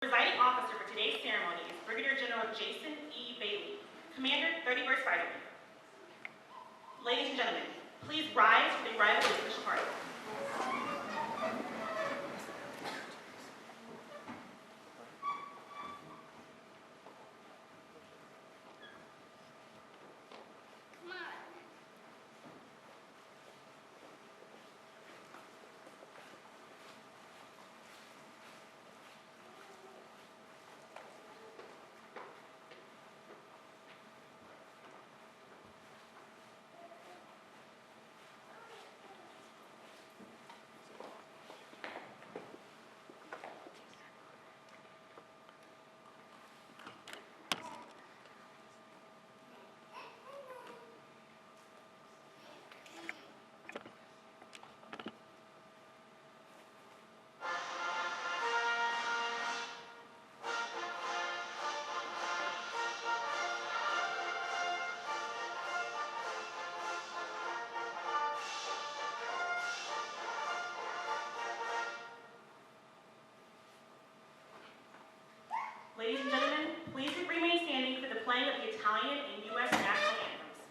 Presiding officer for today's ceremony is Brigadier General Jason E. Bailey, Commander, 31st Fighterman. Ladies and gentlemen, please rise for the arrival of the official party. Ladies and gentlemen, please remain standing for the playing of the Italian and U.S. national anthems.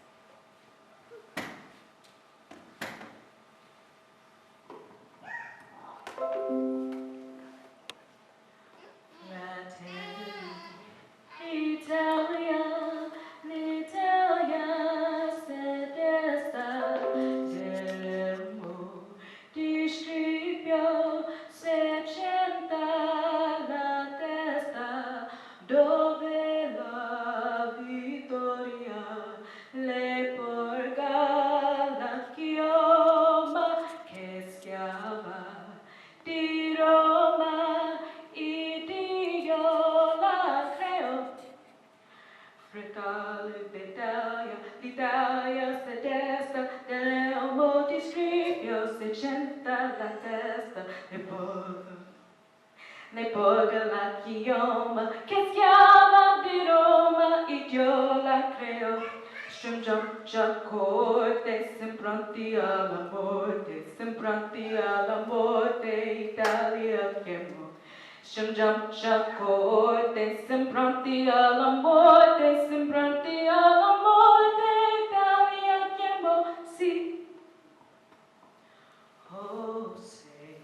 Dove la vittoria le porga la chioma che schiava di Roma ed io la creo. Fratelli d'Italia, l'Italia se desta, dell'uomo di scrivio se centa la testa, ne porga la chioma che chiama di Roma ed io la creo. Stringiamo già corte, sempranti alla morte, Italia chiamo. Stringiamo già corte, sempranti alla morte, Italia chiamo, sì. Oh, say,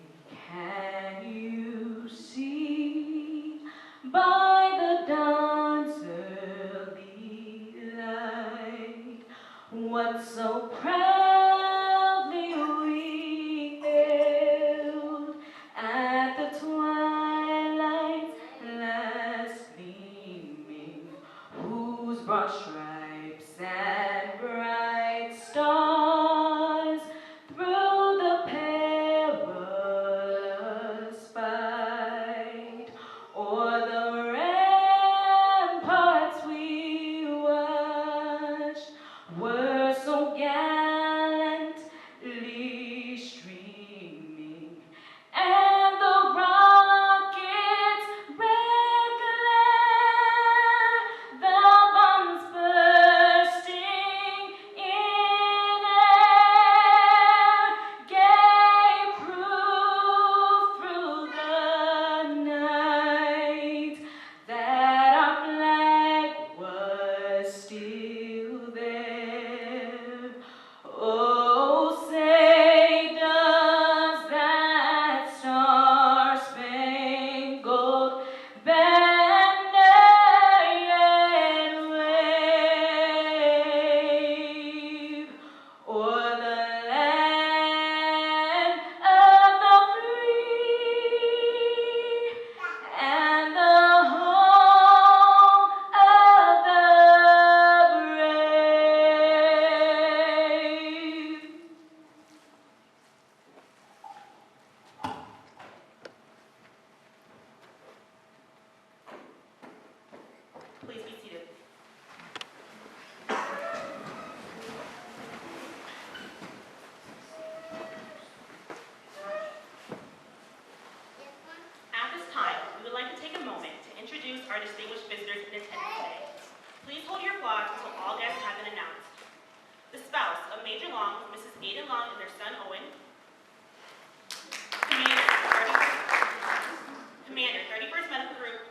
can you see by the dawn's early light what so proudly we hailed at the twilight's last gleaming, whose broad stripes and bright stars through the perilous fight o'er the ramparts we watched were so gallantly streaming, and the rockets' red glare, the bombs bursting in air, gave proof through the night that our flag was still there. Oh, say does that star-spangled banner yet wave o'er the land of the free and the home of the brave? Please be seated. At this time, we would like to take a moment to introduce our distinguished visitors in attendance today. Please hold your applause until all guests have been announced. The spouse of Major Long, Mrs. Aidan Long, and their son Owen. Commander, 31st Medical Group,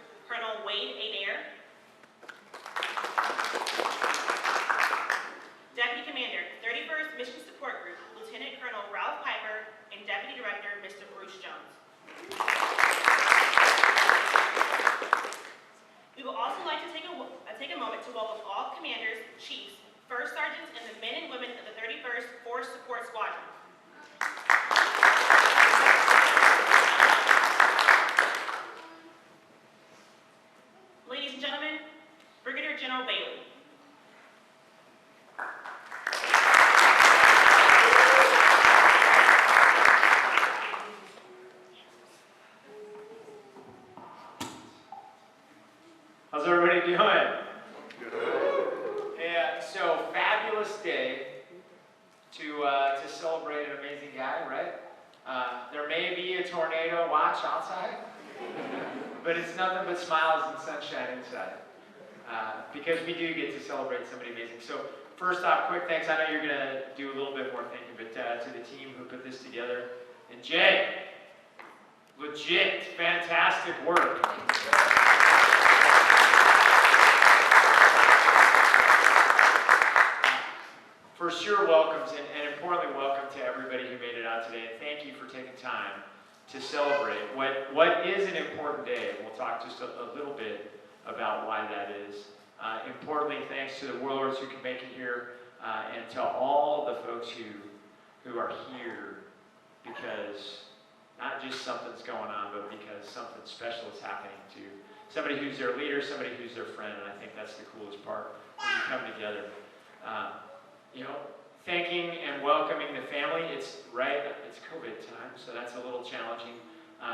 General Bailey. How's everybody doing? Yeah, so fabulous day to celebrate an amazing guy, right? There may be a tornado watch outside, but it's nothing but smiles and sunshine inside. Because we do get to celebrate somebody amazing. So first off, quick thanks. I know you're going to do a little bit more thinking, but to the team who put this together. And Jay, legit, fantastic work. For sure, welcomes, and importantly, welcome to everybody who made it out today. And thank you for taking time to celebrate what is an important day. We'll talk just a little bit about why that is. Importantly, thanks to the warlords who can make it here, and to all the folks who are here because not just something's going on, but because something special is happening to somebody who's their leader, somebody who's their friend, and I think that's the coolest part when you come together. Thanking and welcoming the family. It's COVID time, so that's a little challenging.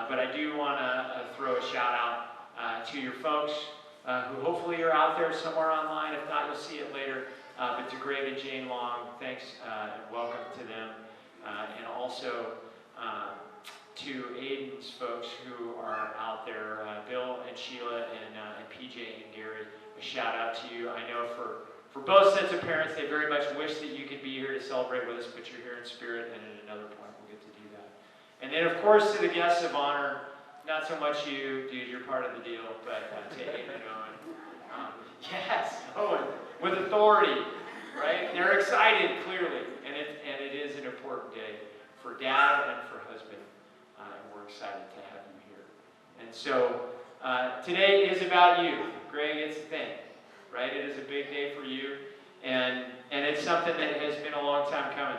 But I do want to throw a shout out to your folks who hopefully are out there somewhere online. If not, you'll see it later. But to Greg and Jane Long, thanks and welcome to them. And also to Aiden's folks who are out there, Bill and Sheila and PJ and Gary, a shout out to you. I know for both sets of parents, they very much wish that you could be here to celebrate with us, but you're here in spirit, and at another point we'll get to do that. And then, of course, to the guests of honor, not so much you, dude, you're part of the deal, but to Aiden and Owen. Yes, Owen, with authority, right? They're excited, clearly, and it is an important day for dad and for husband, and we're excited to have you here. And so, today is about you. Greg, it's the thing. Right? It is a big day for you, and it's something that has been a long time coming.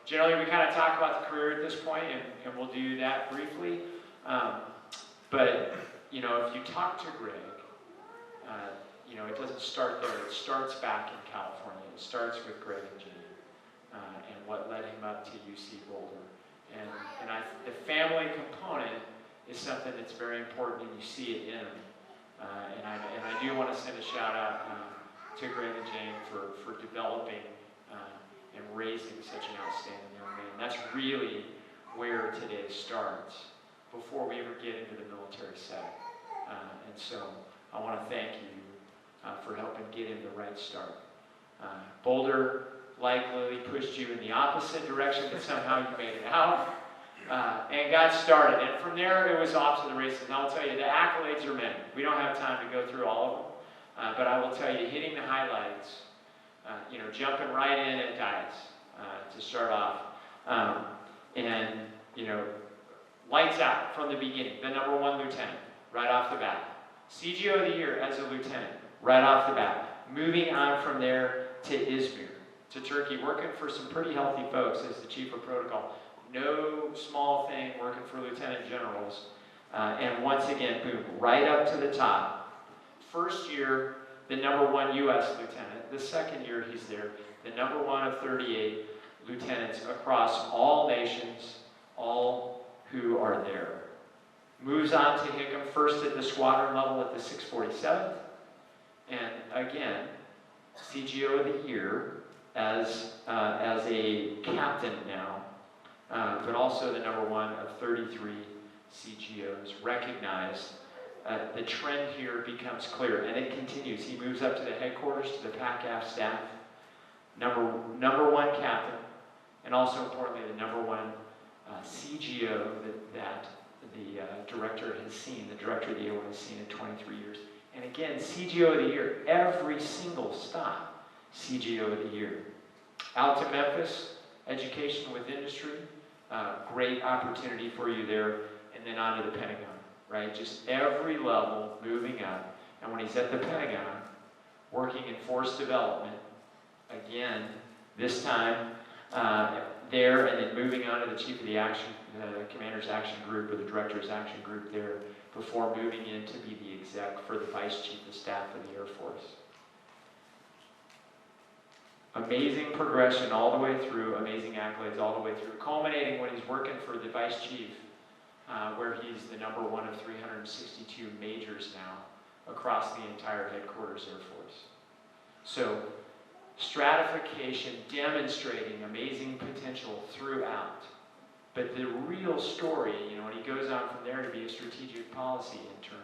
Generally we kind of talk about the career at this point, and we'll do that briefly. But if you talk to Greg, it doesn't start there. It starts back in California. It starts with Greg and Jane, and what led him up to UC Boulder. And the family component is something that's very important, and you see it in him. And I do want to send a shout out to Greg and Jane for developing and raising such an outstanding young man. That's really where today starts before we ever get into the military setting. And so I want to thank you for helping get him the right start. Boulder, like Lily, pushed you in the opposite direction, but somehow you made it out. And got started. And from there, it was off to the races. And I'll tell you, the accolades are many. We don't have time to go through all of them. But I will tell you, hitting the highlights, jumping right in at Diets to start off. Lights out from the beginning. The #1 lieutenant, right off the bat. CGO of the year as a lieutenant, right off the bat. Moving on from there to Izmir, to Turkey, working for some pretty healthy folks as the chief of protocol. No small thing working for lieutenant generals. And once again, boom, right up to the top. First year, the #1 U.S. lieutenant. The second year he's there, the #1 of 38 lieutenants across all nations, all who are there. Moves on to Hickam, first at the squadron level at the 647th. And again, CGO of the year as a captain now. But also the #1 of 33 CGOs recognized. The trend here becomes clear, and it continues. He moves up to the headquarters, to the PACAF staff, #1 captain, and also importantly the #1 CGO that the director has seen, the director of the A1 has seen in 23 years. And again, CGO of the year, every single stop, CGO of the year. Out to Memphis, education with industry. Great opportunity for you there, and then on to the Pentagon, right? Just every level moving up. And when he's at the Pentagon, working in force development, again, this time there, and then moving on to the chief of the commander's action group, or the director's action group there, before moving in to be the exec for the vice chief of staff of the Air Force. Amazing progression all the way through, amazing accolades all the way through, culminating when he's working for the vice chief, where he's the number one of 362 majors now across the entire headquarters Air Force. So, stratification demonstrating amazing potential throughout. But the real story, when he goes on from there to be a strategic policy intern,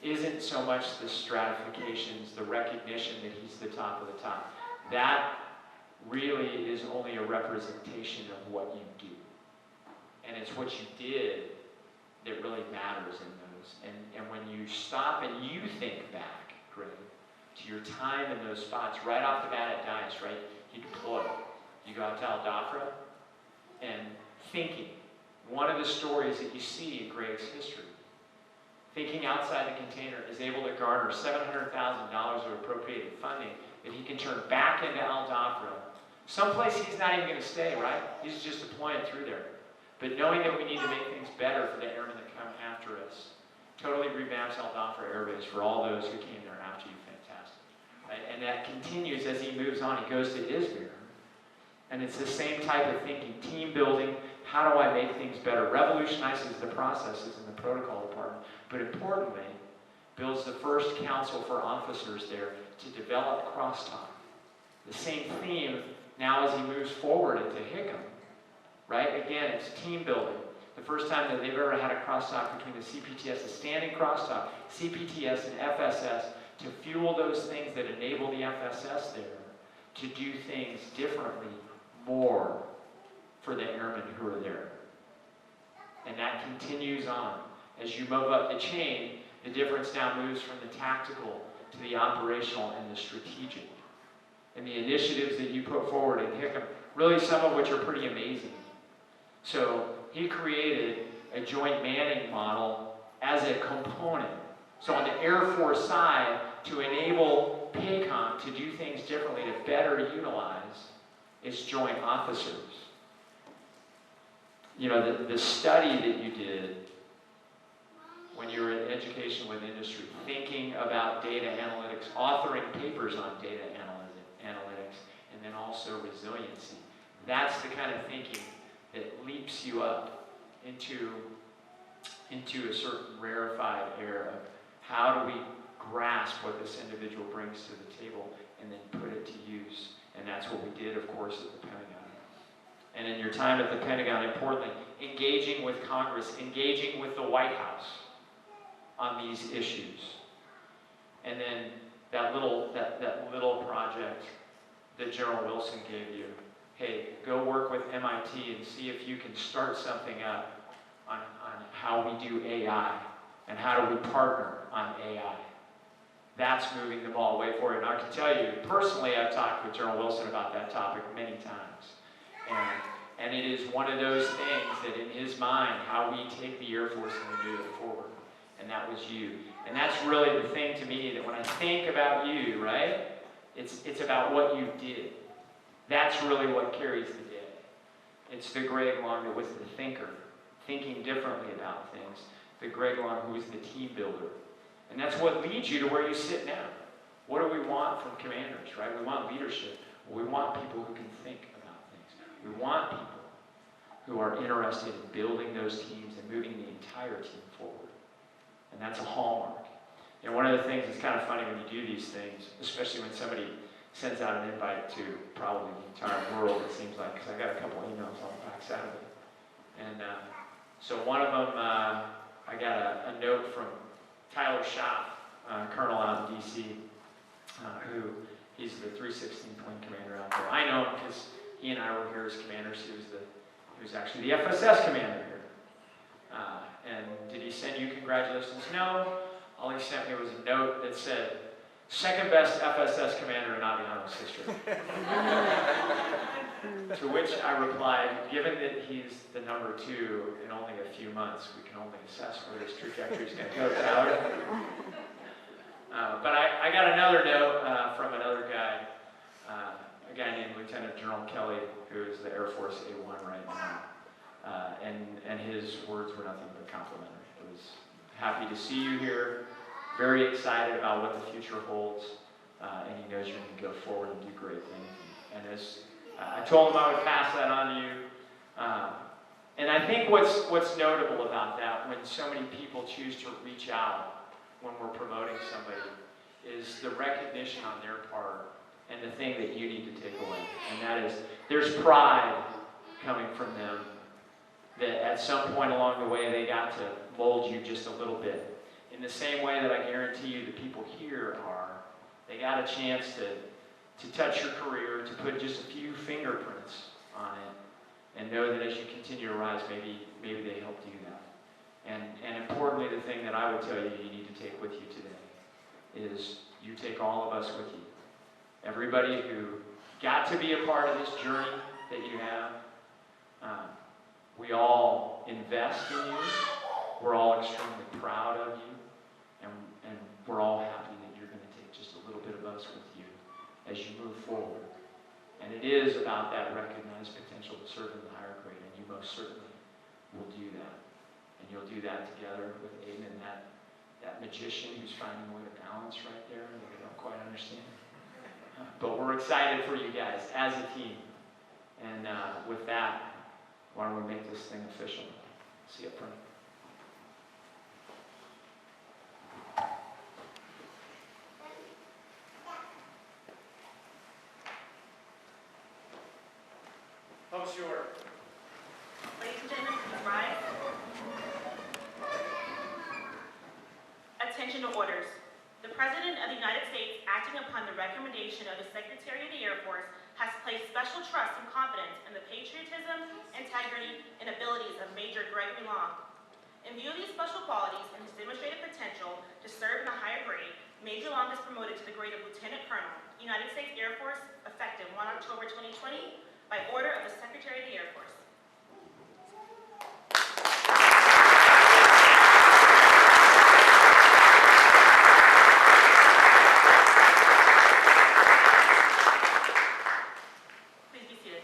isn't so much the stratifications, the recognition that he's the top of the top. That really is only a representation of what you do. And it's what you did that really matters in those. And when you stop and you think back, Greg, to your time in those spots, right off the bat at DICE, right? You deploy. You go out to Al Dhafra, and thinking. One of the stories that you see in Greg's history, thinking outside the container, is able to garner $700,000 of appropriated funding that he can turn back into Al Dhafra. Someplace he's not even going to stay, right? He's just deploying through there. But knowing that we need to make things better for the airmen that come after us, totally revamps Al Dhafra Air Base for all those who came there after you. Fantastic. Right? And that continues as he moves on. He goes to Izmir. And it's the same type of thinking, team building. How do I make things better? Revolutionizes the processes in the protocol department. But importantly, builds the first council for officers there to develop crosstalk. The same theme now as he moves forward into Hickam. Right? Again, it's team building. The first time that they've ever had a crosstalk between the CPTS, a standing crosstalk, CPTS and FSS, to fuel those things that enable the FSS there to do things differently, more for the airmen who are there. And that continues on. As you move up the chain, the difference now moves from the tactical to the operational and the strategic. And the initiatives that you put forward in Hickam, really some of which are pretty amazing. So he created a joint manning model as a component. So on the Air Force side, to enable PACOM to do things differently, to better utilize its joint officers. The study that you did when you were in education with industry, thinking about data analytics, authoring papers on data analytics, and then also resiliency. That's the kind of thinking that leaps you up into a certain rarefied air of how do we grasp what this individual brings to the table and then put it to use. And that's what we did, of course, at the Pentagon. And in your time at the Pentagon, importantly, engaging with Congress, engaging with the White House on these issues. And then that little project that General Wilson gave you, hey, go work with MIT and see if you can start something up on how we do AI and how do we partner on AI. That's moving the ball way forward. And I can tell you, personally, I've talked with General Wilson about that topic many times. And it is one of those things that in his mind, how we take the Air Force and we move it forward. And that was you. And that's really the thing to me, that when I think about you, right, it's about what you did. That's really what carries the day. It's the Greg Long that was the thinker, thinking differently about things. The Greg Long who was the team builder. And that's what leads you to where you sit now. What do we want from commanders, right? We want leadership. We want people who can think about things. We want people who are interested in building those teams and moving the entire team forward. And that's a hallmark. And one of the things that's kind of funny when you do these things, especially when somebody sends out an invite to probably the entire world, it seems like, because I got a couple emails on the back side of it. And so one of them, I got a note from Tyler Schaff, colonel out in D.C., who he's the 316th Wing commander out there. I know him because he and I were here as commanders. He was actually the FSS commander here. And did he send you congratulations? No. All he sent me was a note that said, second best FSS commander in Aviano's history. To which I replied, given that he's the number 2 in only a few months, we can only assess where this trajectory is going to go, Tyler. But I got another note from another guy, a guy named Lieutenant General Kelly, who is the Air Force A1 right now. And his words were nothing but complimentary. It was happy to see you here, very excited about what the future holds, and he knows you're going to go forward and do great things. And as I told him I would pass that on to you. And I think what's notable about that, when so many people choose to reach out when we're promoting somebody, is the recognition on their part and the thing that you need to take away. And that is, there's pride coming from them that at some point along the way they got to mold you just a little bit. In the same way that I guarantee you the people here are, they got a chance to touch your career, to put just a few fingerprints on it, and know that as you continue to rise, maybe they helped you that. And importantly, the thing that I would tell you need to take with you today is you take all of us with you. Everybody who got to be a part of this journey that you have, we all invest in you. We're all extremely proud of you, and we're all happy that you're going to take just a little bit of us with you as you move forward. And it is about that recognized potential to serve in the higher grade, and you most certainly will do that. And you'll do that together with Aiden and that magician who's finding a way to balance right there that we don't quite understand. But we're excited for you guys as a team. And with that, why don't we make this thing official? See you up front. Post your order. Ladies and gentlemen, please rise. Attention to orders. The President of the United States, acting upon the recommendation of the Secretary of the Air Force, has placed special trust and confidence in the patriotism, integrity, and abilities of Major Gregory Long. In view of these special qualities and his demonstrated potential to serve in a higher grade, Major Long is promoted to the grade of Lieutenant Colonel, United States Air Force, effective 1 October 2020, by order of the Secretary of the Air Force. Please be seated.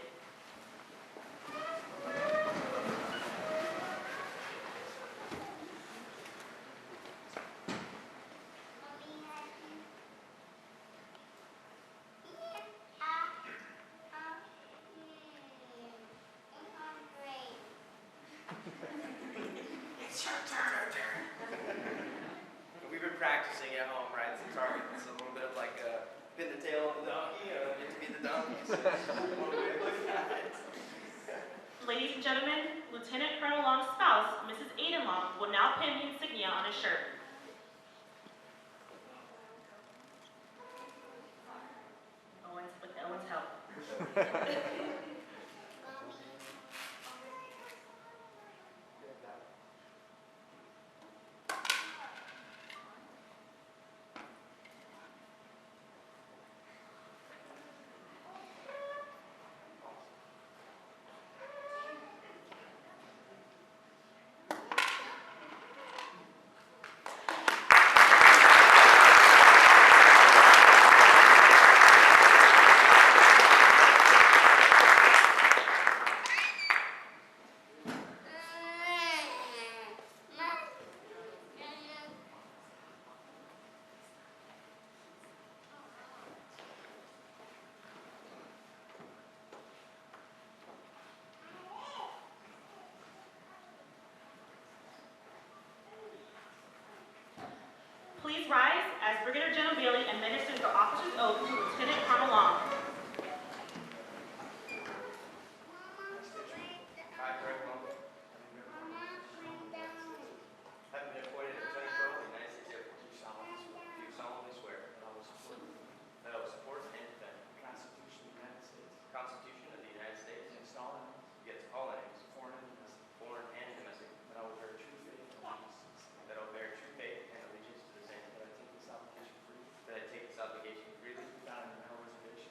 It's your turn. We've been practicing at home, right? It's a target. It's a little bit of like pin the tail of the donkey, get to be the donkey. So one way to look at it. Ladies and gentlemen, Lieutenant Colonel Long's spouse, Mrs. Aiden Long, will now pin the insignia on his shirt. With Owen's help. Please rise as Brigadier General Bailey administers the officer's oath to Lieutenant Colonel Long. I, Greg Long, having been appointed Lieutenant Colonel of the United States Air Force, do solemnly swear that I will support and defend the Constitution of the United States against all enemies, foreign and domestic, that I will bear true faith and allegiance to the same, that I take this obligation freely without any mental reservation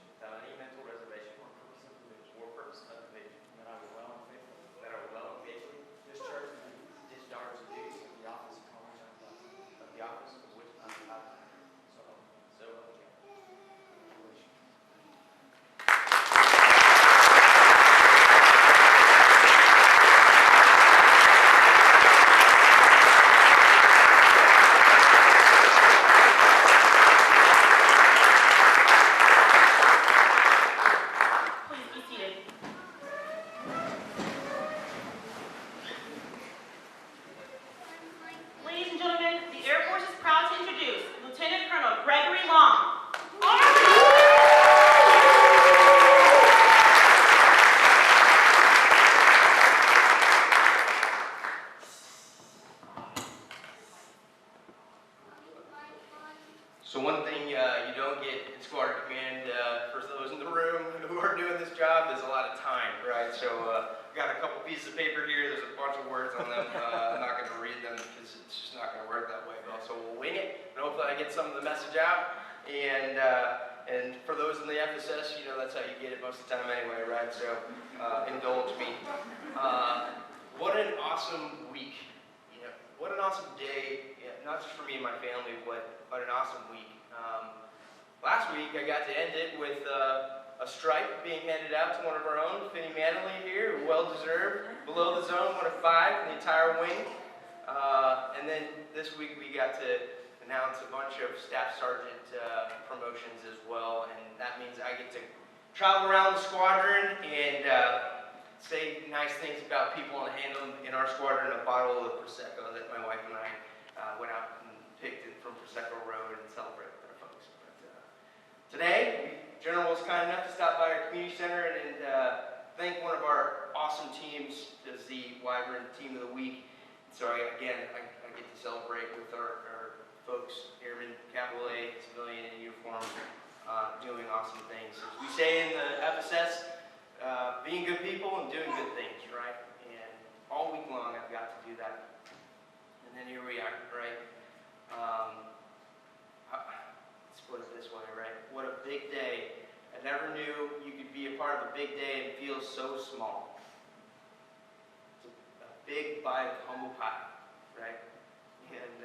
So one thing you don't get in Squadron Command, for those in the room who are doing this job, is a lot of time, right? So got a couple pieces of paper here. There's a bunch of words on them. I'm not going to read them because it's just not going to work that way. But so we'll wing it, and hopefully I get some of the message out. And for those in the FSS, you know that's how you get it most of the time anyway, right? So indulge me. What an awesome week. You know, what an awesome day. Yeah, not just for me and my family, but an awesome week. Last week I got to end it with a stripe being handed out to one of our own, Finney Manley here, well-deserved, below the zone, 1 of 5, the entire wing. And then this week we got to announce a bunch of staff sergeant promotions as well, and that means I get to travel around the squadron and say nice things about people and hand them in our squadron a bottle of Prosecco that my wife and I went out and picked it from Prosecco Road and celebrated with our folks. But today, General was kind enough to stop by our community center and thank one of our awesome teams as the Wyvern Team of the Week. So I get to celebrate with our folks, Airmen, Capital A, civilian in uniform, doing awesome things. As we say in the FSS, being good people and doing good things, right? And all week long I've got to do that. And then here we are, right? Let's put it this way, right? What a big day. I never knew you could be a part of a big day and feel so small. It's a big bite of humble pie, right? And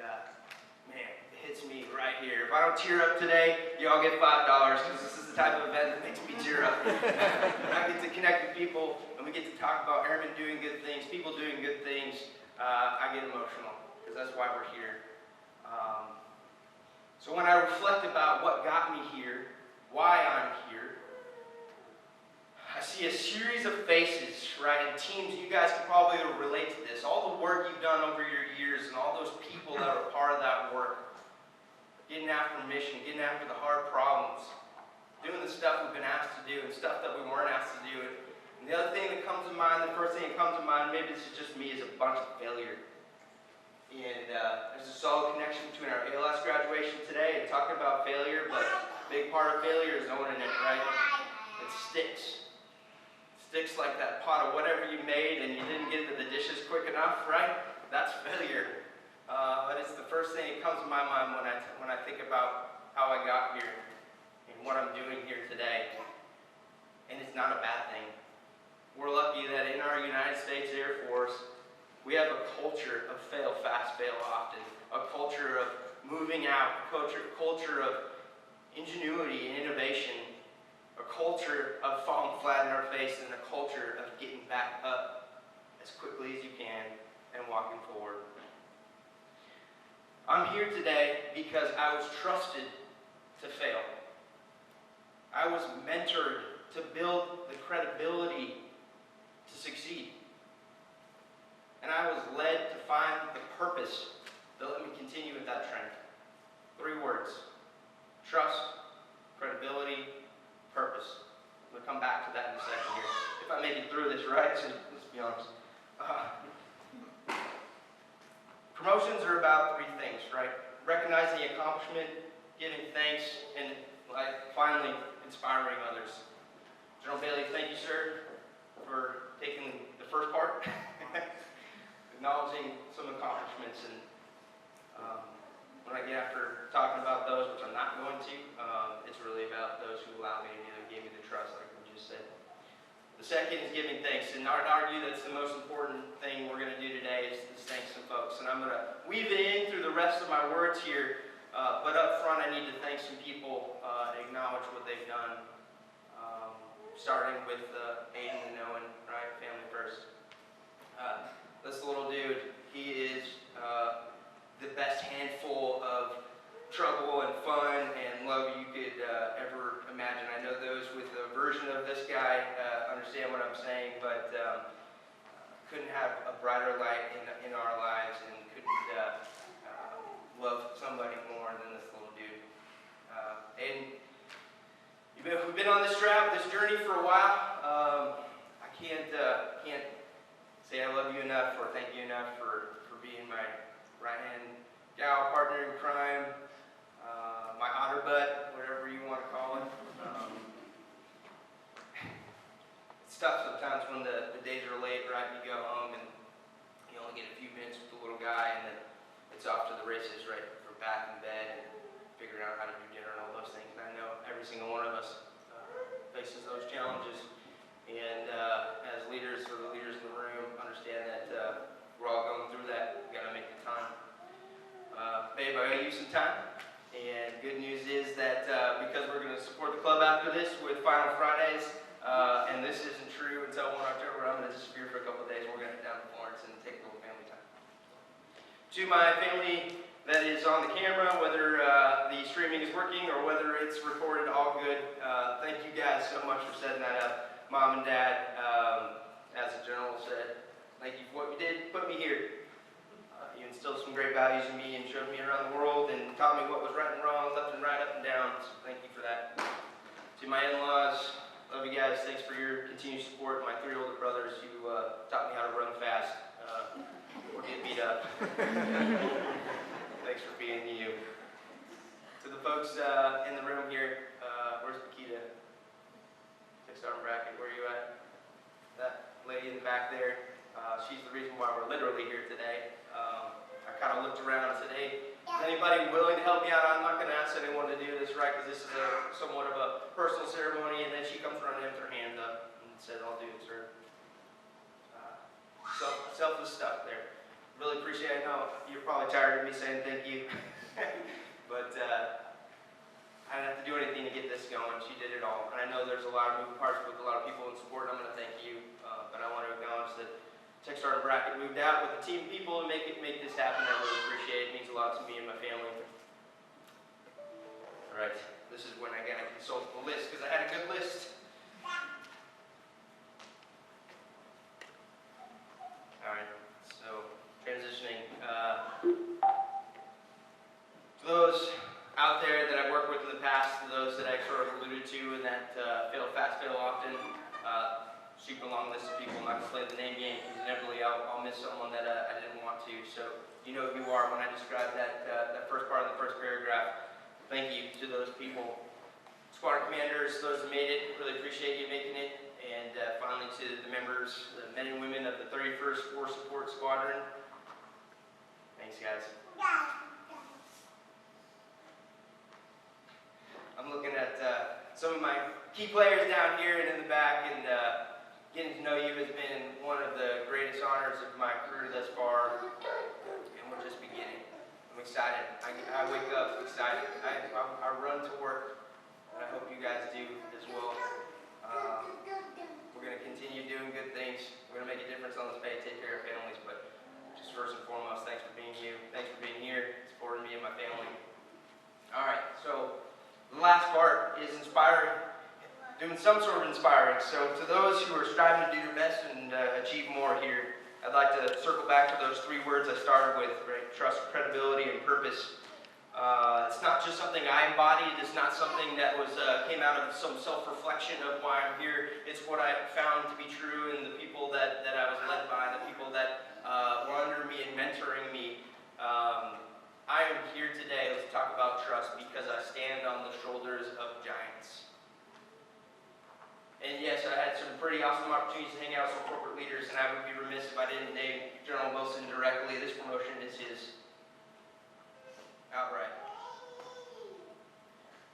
man, it hits me right here. If I don't tear up today, y'all get $5 because this is the type of event that makes me tear up. When I get to connect with people and we get to talk about airmen doing good things, people doing good things, I get emotional because that's why we're here. So when I reflect about what got me here, why I'm here, I see a series of faces, right, and teams. You guys can probably relate to this. All the work you've done over your years and all those people that are part of that work, getting after mission, getting after the hard problems, doing the stuff we've been asked to do and stuff that we weren't asked to do. And the other thing that comes to mind, the first thing that comes to mind, maybe this is just me, is a bunch of failure. And there's a solid connection between our ALS graduation today and talking about failure, but a big part of failure is owning it, right? It sticks. Sticks like that pot of whatever you made and you didn't get to the dishes quick enough, right? That's failure. But it's the first thing that comes to my mind when I think about how I got here and what I'm doing here today. And it's not a bad thing. We're lucky that in our United States Air Force, we have a culture of fail fast, fail often. A culture of moving out, a culture of ingenuity and innovation. A culture of falling flat in our face, and a culture of getting back up as quickly as you can and walking forward. I'm here today because I was trusted to fail. I was mentored to build the credibility to succeed. And I was led to find the purpose that let me continue with that trend. 3 words: trust, credibility, purpose. We'll come back to that in a second here. If I make it through this, right? So let's be honest. Promotions are about 3 things, right? Recognizing the accomplishment, giving thanks, and finally inspiring others. General Bailey, thank you, sir, for taking the first part, acknowledging some accomplishments, and when I get after talking about those, which I'm not going to, it's really about those who allowed me to do it, gave me the trust, like we just said. The second is giving thanks, and I'd argue that's the most important thing we're going to do today is thank some folks. And I'm going to weave it in through the rest of my words here, but up front I need to thank some people and acknowledge what they've done, starting with Aiden and Owen, right, family first. This little dude, he is the best handful of trouble and fun and love you could ever imagine. I know those with a version of this guy understand what I'm saying, but couldn't have a brighter light in our lives and couldn't love somebody more than this little dude. And we've been on this journey for a while. I can't say I love you enough or thank you enough for being my right-hand gal, partner in crime, my figuring out how to do dinner and all those things. And I know every single one of us faces those challenges. And as leaders, or the leaders in the room, understand that we're all going through that. We've got to make the time. Babe, I owe you some time. And good news is that because we're going to support the club after this with Final Fridays, and this isn't true until 1 October, I'm going to disappear for a couple of days. We're going to head down to Florence and take a little family time. To my family that is on the camera, whether the streaming is working or whether it's recorded, all good. Thank you guys so much for setting that up. Mom and Dad, as the general said, thank you for what you did, put me here. You instilled some great values in me and showed me around the world and taught me what was right and wrong, left and right, up and down. So thank you for that. To my in-laws, love you guys. Thanks for your continued support. My 3 older brothers who taught me how to run fast or get beat up. Thanks for being you. To the folks in the room here, where's Makita? 6-arm bracket, where are you at? That lady in the back there, she's the reason why we're literally here today. I kind of looked around and said, hey, is anybody willing to help me out? I'm not going to ask anyone to do this, right, because this is somewhat of a personal ceremony. And then she comes running with her hand up and says, I'll do it, sir. Selfless stuff there. Really appreciate it. I know you're probably tired of me saying thank you. But I didn't have to do anything to get this going. She did it all. And I know there's a lot of moving parts with a lot of people in support. I'm going to thank you. But I want to acknowledge that Tech Sergeant Brackett moved out with a team of people to make this happen. I really appreciate it. It means a lot to me and my family. All right, this is when I got to consult the list because I had a good list. All right, so transitioning. To those out there that I've worked with in the past, to those that I sort of alluded to and that fail fast, fail often, super long list of people. I'm not going to play the name game because inevitably I'll miss someone that I didn't want to. So you know who you are when I describe that first part of the first paragraph. Thank you to those people. Squadron Commanders, those that made it, really appreciate you making it. And finally to the members, the men and women of the 31st Force Support Squadron. Thanks, guys. I'm looking at some of my key players down here and in the back, and getting to know you has been one of the greatest honors of my career thus far, and we're just beginning. I'm excited. I wake up excited. I run to work, and I hope you guys do as well. We're going to continue doing good things. We're going to make a difference on this page, take care of families, but just first and foremost, thanks for being you. Thanks for being here, supporting me and my family. All right, so the last part is inspiring. Doing some sort of inspiring. So to those who are striving to do their best and achieve more here, I'd like to circle back to those 3 words I started with, right? Trust, credibility, and purpose. It's not just something I embodied. It's not something that came out of some self-reflection of why I'm here. It's what I found to be true in the people that I was led by, the people that were under me and mentoring me. I am here today to talk about trust because I stand on the shoulders of giants. And yes, I had some pretty awesome opportunities to hang out with some corporate leaders, and I would be remiss if I didn't name General Wilson directly. This promotion is his. Outright.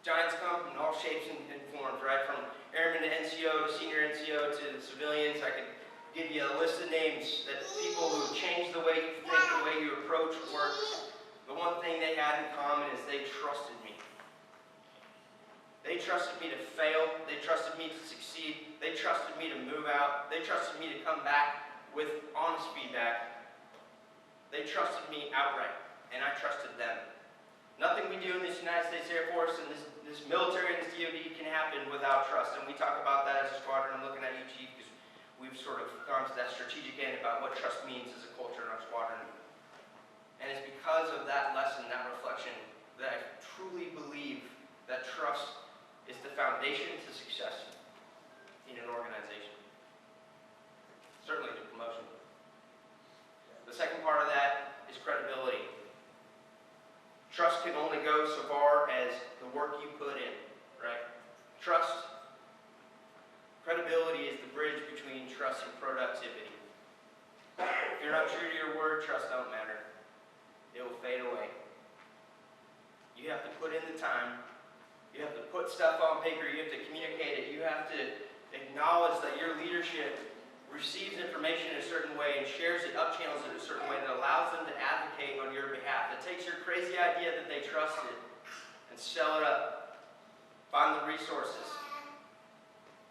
Giants come in all shapes and forms, right? From airman to NCO to senior NCO to civilians. I could give you a list of names that people who changed the way you think, the way you approach work. The one thing they had in common is they trusted me. They trusted me to fail. They trusted me to succeed. They trusted me to move out. They trusted me to come back with honest feedback. They trusted me outright, and I trusted them. Nothing we do in this United States Air Force and this military and this DoD can happen without trust, and we talk about that as a squadron. I'm looking at you, Chief, because we've sort of gone to that strategic end about what trust means as a culture in our squadron. And it's because of that lesson, that reflection, that I truly believe that trust is the foundation to success in an organization. Certainly to promotion. The second part of that is credibility. Trust can only go so far as the work you put in, right? Trust, credibility is the bridge between trust and productivity. If you're not true to your word, trust don't matter. It will fade away. You You have to put in the time. You have to put stuff on paper. You have to communicate it. You have to acknowledge that your leadership receives information in a certain way and shares it, up channels it in a certain way that allows them to advocate on your behalf. That takes your crazy idea that they trusted and sell it up. Find the resources.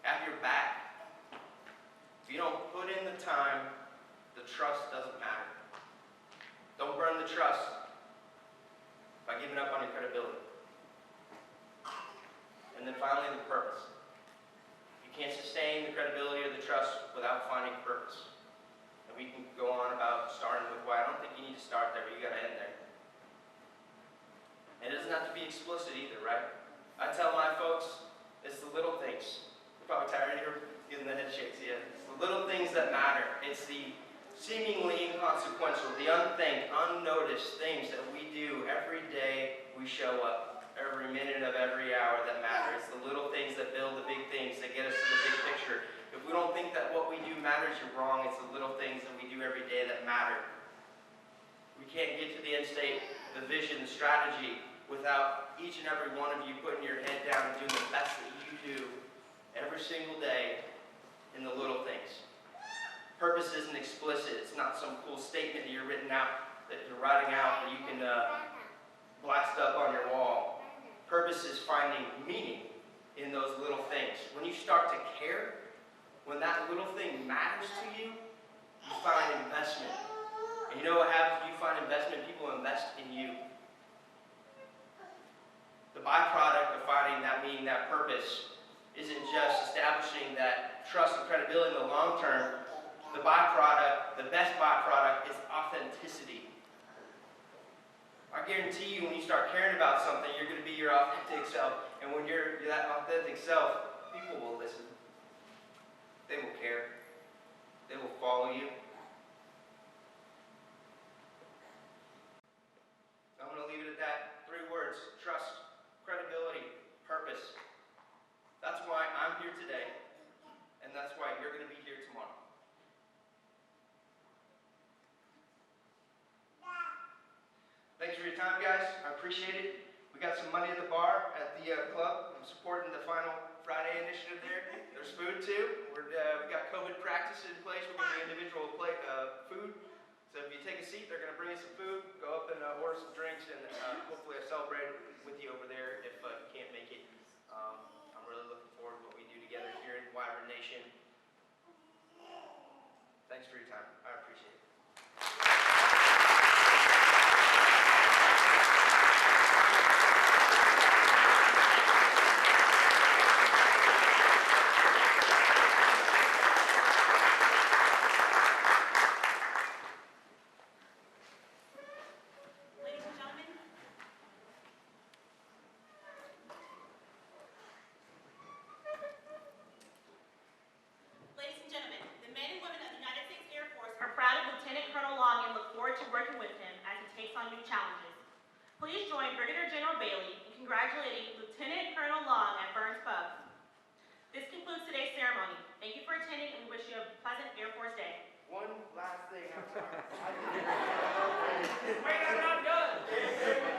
Have your back. If you don't put in the time, the trust doesn't matter. Don't burn the trust by giving up on your credibility. And then finally, the purpose. You can't sustain the credibility or the trust without finding purpose. And we can go on about starting with why. I don't think you need to start there, but you got to end there. And it doesn't have to be explicit either, right? I tell my folks, it's the little things. You're probably tired of getting the head shakes yet. It's the little things that matter. It's the seemingly inconsequential, the unthinked, unnoticed things that we do every day we show up, every minute of every hour that matter. It's the little things that build the big things, that get us to the big picture. If we don't think that what we do matters, you're wrong. It's the little things that we do every day that matter. We can't get to the end state, the vision, the strategy, without each and every one of you putting your head down and doing the best that you do every single day in the little things. Purpose isn't explicit. It's not some cool statement that you're writing out, that you're writing out that you can blast up on your wall. Purpose is finding meaning in those little things. When you start to care, when that little thing matters to you, you find investment. And you know what happens when you find investment? People invest in you. The byproduct of finding that meaning, that purpose, isn't just establishing that trust and credibility in the long term. The byproduct, the best byproduct, is authenticity. I guarantee you, when you start caring about something, you're going to be your authentic self. And when you're that authentic self, people will listen. They will care. They will follow you. I'm going to leave it at that. 3 words: trust, credibility, purpose. That's why I'm here today, and that's why you're going to be here tomorrow. Thanks for your time, guys. I appreciate it. We got some money at the bar at the club. I'm supporting the Final Friday initiative there. There's food too. We got COVID practices in place. We're going to do individual food. So if you take a seat, they're going to bring you some food. Go up and order some drinks, and hopefully I celebrate with you over there if you can't make it. I'm really looking forward to what we do together here in Wyvern Nation. Thanks for your time. I appreciate it. Ladies and gentlemen, the men and women of the United States Air Force are proud of Lieutenant Colonel Long and look forward to working with him as he takes on new challenges. Please join Brigadier General Bailey in congratulating Lieutenant Colonel Long at Burns Pub. This concludes today's ceremony. Thank you for attending, and we wish you a pleasant Air Force Day. One last thing, I'm sorry. Wait, I'm not done.